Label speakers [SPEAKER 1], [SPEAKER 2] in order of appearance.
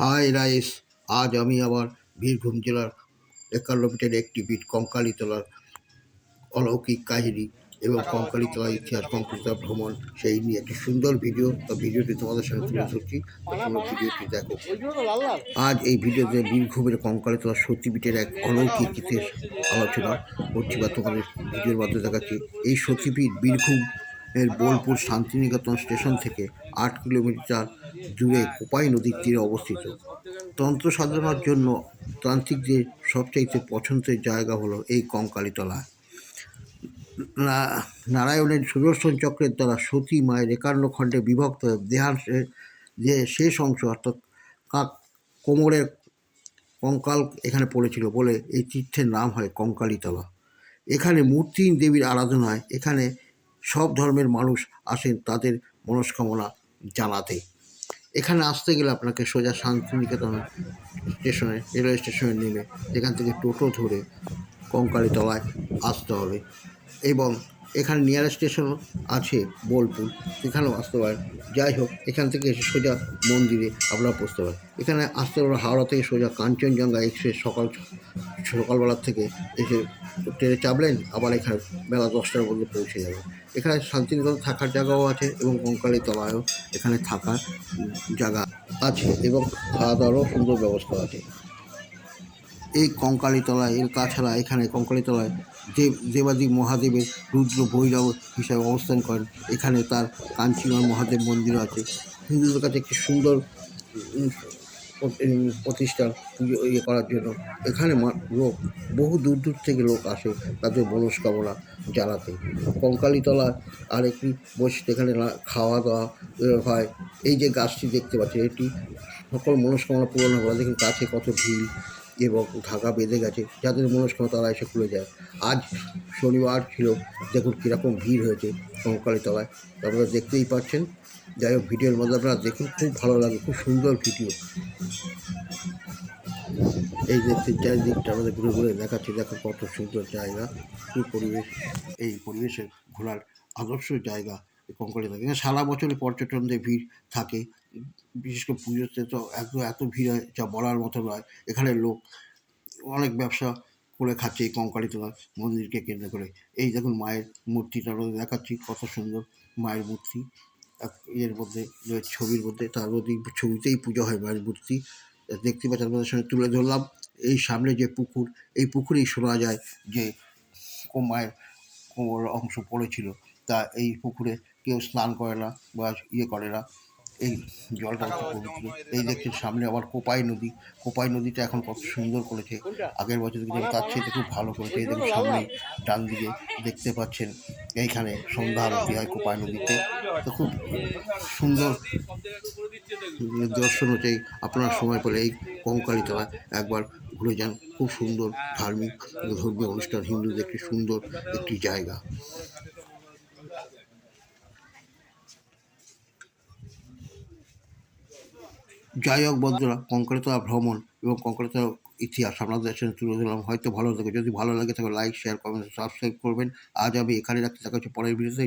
[SPEAKER 1] High rice, আজ আমি আবার বীরভূম জেলার 51 একটি বিট কঙ্কালীতলার অলৌকিক কাহিনী এবং কঙ্কালীতলার ইতিহাস, কঙ্কালীতলা ভ্রমণ সেই নিয়ে একটি সুন্দর ভিডিও। তো ভিডিওটি তোমাদের সাথে তুলে ধরছি, তো তোমরা ভিডিওটি দেখো। আজ এই ভিডিওতে বীরভূমের কঙ্কালীতলা সতীপীঠের এক অলৌকিক ইতিহাস আলোচনা করছি বা তোমাদের ভিডিওর মাধ্যমে দেখাচ্ছি। এই সতীপীঠ বীরভূম এর বোলপুর শান্তিনিকেতন স্টেশন থেকে 8 কিলোমিটার দূরে কোপাই নদীর তীরে অবস্থিত। তন্ত্র সাধনার জন্য তান্ত্রিকদের সবচাইতে পছন্দের জায়গা হলো এই কঙ্কালীতলা। নারায়ণের সুদর্শন চক্রের দ্বারা সতী মায়ের 51 খণ্ডে বিভক্ত দেহাংশের যে শেষ অংশ অর্থাৎ কোমরের কঙ্কাল এখানে পড়েছিল বলে এই তীর্থের নাম হয় কঙ্কালীতলা। এখানে মূর্তিহীন দেবীর আরাধনা হয়। এখানে সব ধর্মের মানুষ আসেন তাদের মনস্কামনা জানাতে। এখানে আসতে গেলে আপনাকে সোজা শান্তিনিকেতন স্টেশনে, রেলওয়ে স্টেশনে নেমে এখান থেকে টোটো ধরে কঙ্কালীতলায় আসতে হবে এবং এখানে নিয়ারেস্ট স্টেশনও আছে বোলপুর, সেখানেও আসতে পারেন। যাই হোক, এখান থেকে এসে সোজা মন্দিরে আপনারা পৌঁছতে পারেন। এখানে আসতে পারবেন হাওড়া থেকে সোজা কাঞ্চনজঙ্ঘা এক্সপ্রেস সকালবেলার থেকে এসে ট্রেনে চাপলেন, আবার এখানে বেলা 10টার মধ্যে পৌঁছে যাবে। এখানে শান্তিনিকেতন থাকার জায়গাও আছে এবং কঙ্কালীতলায়ও এখানে থাকার জায়গা আছে এবং খাওয়া দাওয়ারও সুন্দর ব্যবস্থা আছে এই কঙ্কালীতলায়। এর তাছাড়া এখানে কঙ্কালীতলায় দেবাদিক মহাদেবের রুদ্র ভৈরব হিসাবে অবস্থান করেন। এখানে তার কাঞ্চীমা মহাদেব মন্দির আছে। হিন্দুদের কাছে একটি সুন্দর প্রতিষ্ঠান পুজো করার জন্য। এখানে লোক বহু দূর দূর থেকে লোক আসে তাদের মনস্কামনা জানাতে। কঙ্কালীতলা আর একটি বৈশিষ্ট্য, এখানে খাওয়া দাওয়া হয়। এই যে গাছটি দেখতে পাচ্ছেন, এটি সকল মনস্কামনা পূরণ হয়। দেখুন কাছে কত ভিড় এবং ধাগা বেঁধে গেছে, যাদের মনস্কামনা তারা এসে খুলে যায়। আজ শনিবার ছিল, দেখুন কীরকম ভিড় হয়েছে কঙ্কালীতলায়, আপনারা দেখতেই পাচ্ছেন। যাই হোক, ভিডিওর মধ্যে আপনারা দেখুন, খুব ভালো লাগে, খুব সুন্দর ভিডিও। এই দেখতে চারিদিকটা আমাদের ঘুরে ঘুরে দেখাচ্ছি, দেখো কত সুন্দর জায়গা, কী পরিবেশ। এই পরিবেশে ঘোরার আদর্শ জায়গা কঙ্কালীতলা। এখানে সারা বছরই পর্যটনদের ভিড় থাকে, বিশেষ করে পুজোতে তো এত ভিড় হয় যা বলার মতো নয়। এখানে লোক অনেক ব্যবসা করে খাচ্ছে এই কঙ্কালীতলা মন্দিরকে কেন্দ্র করে। এই দেখুন মায়ের মূর্তিটা দেখাচ্ছি, কত সুন্দর মায়ের মূর্তি। এর মধ্যে ছবির মধ্যে, তার মধ্যে ছবিতেই পুজো হয় মায়ের মূর্তি, দেখতে পাচ্ছি। আপনাদের সঙ্গে তুলে ধরলাম। এই সামনে যে পুকুর, এই পুকুরেই শোনা যায় যে মায়ের কোমর অংশ পড়েছিল, তা এই পুকুরে কেউ স্নান করে না বা করে না। এই জলটা অতি পবিত্র। এই দেখছেন সামনে আবার কোপাই নদীটা এখন কত সুন্দর করেছে। আগের বছর থেকে তার চেয়ে খুব ভালো করেছে। এই দেখুন সামনে ডান দিকে দেখতে পাচ্ছেন, এইখানে সন্ধ্যা আরতি হয় কোপাই নদীতে। তো খুব সুন্দর দর্শন হচ্ছে। আপনার সময় পেলে এই কঙ্কালীতলায় একবার ঘুরে যান, খুব সুন্দর ধর্মীয় অনুষ্ঠান, হিন্দুদের একটি সুন্দর একটি জায়গা। যাই হোক বন্ধুরা, কঙ্কালীতলা ভ্রমণ এবং কঙ্কালীতলা ইতিহাস আপনাদের সাথে তুলে ধরলাম। হয়তো ভালো লাগে, যদি ভালো লাগে তাহলে লাইক, শেয়ার, কমেন্ট, সাবস্ক্রাইব করবেন। আজ আমি এখানে রাখতে দেখা হচ্ছে পরের ভিডিওতে।